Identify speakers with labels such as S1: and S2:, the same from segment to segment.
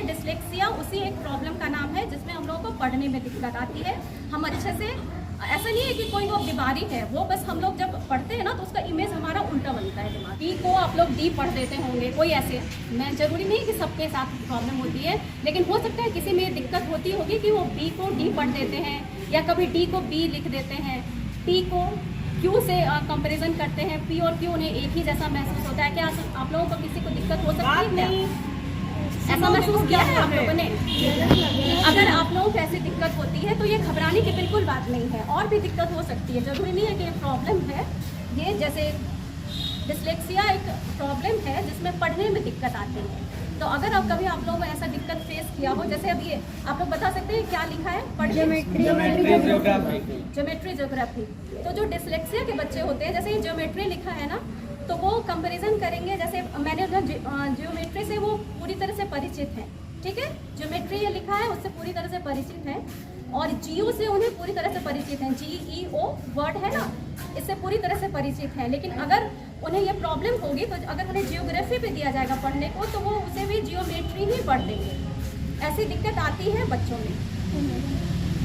S1: Dyslexia उसी एक problem का नाम है जिसमें हम लोगों को पढ़ने में दिक्कत आती है। हम अच्छे से, ऐसा नहीं है कि कोई वो बीमारी है, वो बस हम लोग जब पढ़ते हैं ना तो उसका इमेज हमारा उल्टा बनता है दिमाग। डी को आप लोग डी पढ़ देते होंगे, कोई ऐसे, मैं जरूरी नहीं कि सबके साथ प्रॉब्लम होती है, लेकिन हो सकता है किसी में दिक्कत होती होगी कि वो बी को डी पढ़ देते हैं, या कभी डी को बी लिख देते हैं, टी को क्यू से कंपैरिजन करते हैं, पी और क्यू उन्हें एक ही जैसा महसूस होता है। क्या आप लोगों को किसी को दिक्कत हो सकती है? ऐसा महसूस किया है आप लोगों ने? अगर आप लोगों को ऐसी दिक्कत होती है तो ये घबराने की बिल्कुल बात नहीं है, और भी दिक्कत हो सकती है, जरूरी नहीं है कि ये प्रॉब्लम है। ये जैसे डिसलेक्सिया एक प्रॉब्लम है जिसमें पढ़ने में दिक्कत आती है। तो अगर आप कभी आप लोगों को ऐसा दिक्कत फेस किया हो, जैसे अब ये आप लोग बता सकते हैं क्या लिखा है? Geometry geography. तो जो डिसलेक्सिया के बच्चे होते हैं, जैसे ये ज्योमेट्री लिखा है ना, तो वो कंपैरिजन करेंगे, जैसे मैंने ज्योमेट्री से वो पूरी तरह से परिचित है, ठीक है, ज्योमेट्री ये लिखा है उससे पूरी तरह से परिचित है, और जियो से उन्हें पूरी तरह से परिचित है, GEO वर्ड है ना, इससे पूरी तरह से परिचित है। लेकिन अगर उन्हें ये प्रॉब्लम होगी तो अगर उन्हें जियोग्राफी पे दिया जाएगा पढ़ने को तो वो उसे भी जियोमेट्री ही पढ़ देंगे। ऐसी दिक्कत आती है बच्चों में।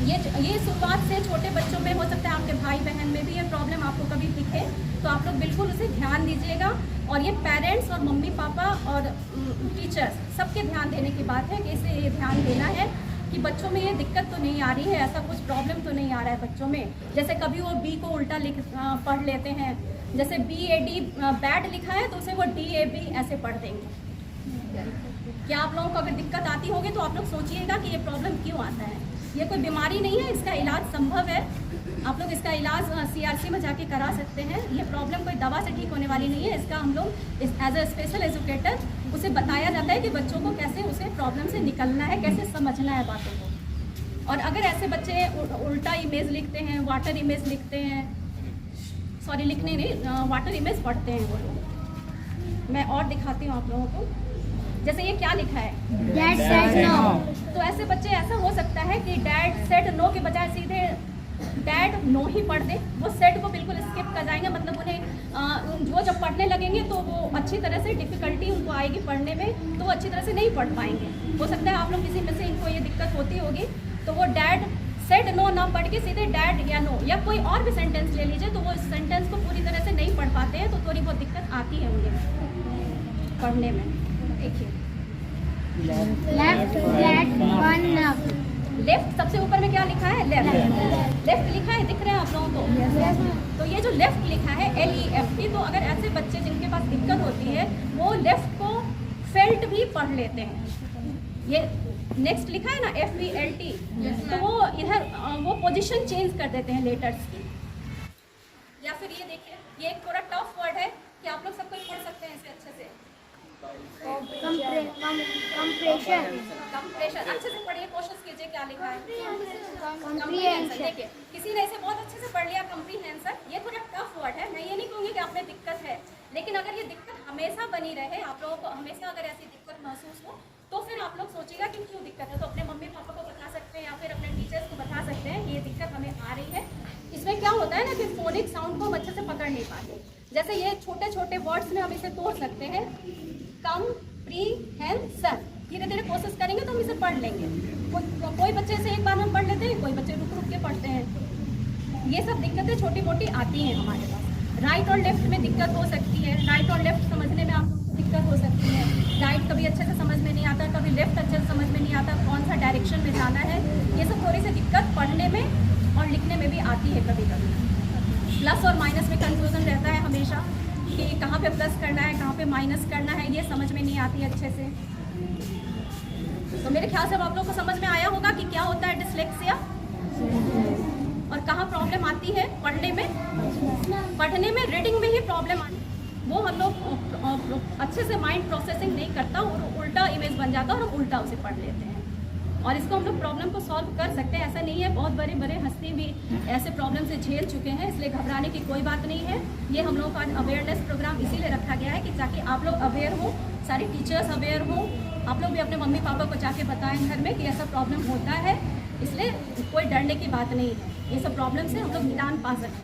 S1: ये शुरुआत से छोटे बच्चों में हो सकता है, आपके भाई बहन में भी ये प्रॉब्लम आपको कभी दिखे तो आप लोग बिल्कुल उसे ध्यान दीजिएगा। और ये पेरेंट्स और मम्मी पापा और टीचर्स सबके ध्यान देने की बात है कि इसे ये ध्यान देना है कि बच्चों में ये दिक्कत तो नहीं आ रही है, ऐसा कुछ प्रॉब्लम तो नहीं आ रहा है बच्चों में। जैसे कभी वो बी को उल्टा पढ़ लेते हैं, जैसे BAD बैड लिखा है तो उसे वो DAB ऐसे पढ़ देंगे। क्या आप लोगों को अगर दिक्कत आती होगी तो आप लोग सोचिएगा कि ये प्रॉब्लम क्यों आता है। ये कोई बीमारी नहीं है, इसका इलाज संभव है, आप लोग इसका इलाज CRC में जाके करा सकते हैं। ये प्रॉब्लम कोई दवा से ठीक होने वाली नहीं है, इसका हम लोग एज अ स्पेशल एजुकेटर उसे बताया जाता है कि बच्चों को कैसे उसे प्रॉब्लम से निकलना है, कैसे समझना है बातों को। और अगर ऐसे बच्चे उल्टा इमेज लिखते हैं, वाटर इमेज लिखते हैं, सॉरी लिखने नहीं, वाटर इमेज पढ़ते हैं वो लोग, मैं और दिखाती हूँ आप लोगों को। जैसे ये क्या लिखा है? Dad said no. तो ऐसे बच्चे, ऐसा हो सकता है कि डैड सेड नो के बजाय सीधे डैड नो ही पढ़ दे, वो सेड को बिल्कुल स्किप कर जाएंगे, मतलब उन्हें वो जब पढ़ने लगेंगे तो वो अच्छी तरह से डिफिकल्टी उनको आएगी पढ़ने में, तो वो अच्छी तरह से नहीं पढ़ पाएंगे। हो सकता है आप लोग किसी में से इनको ये दिक्कत होती होगी, तो वो डैड सेड नो ना पढ़ के सीधे डैड या नो या कोई और भी सेंटेंस ले लीजिए, तो वो इस सेंटेंस को पूरी तरह से नहीं पढ़ पाते हैं, तो थोड़ी बहुत दिक्कत आती है उन्हें पढ़ने में। देखिए लेफ्ट सबसे ऊपर में क्या लिखा है? लेफ्ट लिखा है, दिख रहा है आप लोगों को? तो ये जो लेफ्ट लिखा है LEFT, तो अगर ऐसे बच्चे जिनके पास दिक्कत होती है वो लेफ्ट को फेल्ट भी पढ़ लेते हैं। ये नेक्स्ट लिखा है ना FELT, तो वो इधर वो पोजीशन चेंज कर देते हैं लेटर्स की। या फिर ये देखिए, ये एक थोड़ा टफ वर्ड है कि आप लोग सब कोई पढ़ सकते हैं इसे अच्छे से। कंप्रेशन अच्छे से पढ़िए, कोशिश कीजिए क्या लिखा है। कंप्रीहेंशन। देखिए किसी ने इसे बहुत अच्छे से पढ़ लिया, कंप्रीहेंशन। ये थोड़ा टफ वर्ड है, मैं ये नहीं कहूँगी कि आप में दिक्कत है, लेकिन अगर ये दिक्कत हमेशा बनी रहे, आप लोगों को हमेशा अगर ऐसी दिक्कत महसूस हो तो फिर आप लोग सोचिएगा कि क्यों दिक्कत है, तो अपने मम्मी पापा को बता सकते हैं या फिर अपने टीचर्स को बता सकते हैं कि ये दिक्कत हमें आ रही है। इसमें क्या होता है ना कि फोनिक साउंड को हम अच्छे से पकड़ नहीं पाते। जैसे ये छोटे छोटे वर्ड्स में हम इसे तोड़ सकते हैं, कंप्रीहेंशन। धीरे धीरे कोशिश करेंगे तो हम इसे पढ़ लेंगे। कोई बच्चे से एक बार हम पढ़ लेते हैं, कोई बच्चे रुक रुक के पढ़ते हैं। ये सब दिक्कतें छोटी मोटी आती हैं हमारे पास। राइट और लेफ्ट में दिक्कत हो सकती है, राइट और लेफ्ट समझने में आपको दिक्कत हो सकती है। राइट कभी अच्छे से समझ में नहीं आता, कभी लेफ्ट अच्छे से समझ में नहीं आता, कौन सा डायरेक्शन में जाना है, ये सब थोड़ी सी दिक्कत पढ़ने में और लिखने में भी आती है कभी कभी। प्लस और माइनस में कंफ्यूजन रहता है हमेशा कि कहाँ पे प्लस करना है, कहाँ पे माइनस करना है, ये समझ में नहीं आती अच्छे से। तो मेरे ख्याल से अब आप लोग को समझ में आया होगा कि क्या होता है डिसलेक्सिया और कहाँ प्रॉब्लम आती है पढ़ने में। पढ़ने में रीडिंग में ही प्रॉब्लम आती है, वो हम लोग अच्छे से माइंड प्रोसेसिंग नहीं करता और उल्टा इमेज बन जाता है और हम उल्टा उसे पढ़ लेते हैं। और इसको हम लोग प्रॉब्लम को सॉल्व कर सकते हैं, ऐसा नहीं है। बहुत बड़े बड़े हस्ती भी ऐसे प्रॉब्लम से झेल चुके हैं, इसलिए घबराने की कोई बात नहीं है। ये हम लोगों का अवेयरनेस प्रोग्राम इसीलिए रखा गया है कि ताकि आप लोग अवेयर हो, सारे टीचर्स अवेयर हो, आप लोग भी अपने मम्मी पापा को जाके बताएं घर में कि ऐसा प्रॉब्लम होता है। इसलिए कोई डरने की बात नहीं है, ये सब प्रॉब्लम से हम लोग निदान पा सकते हैं।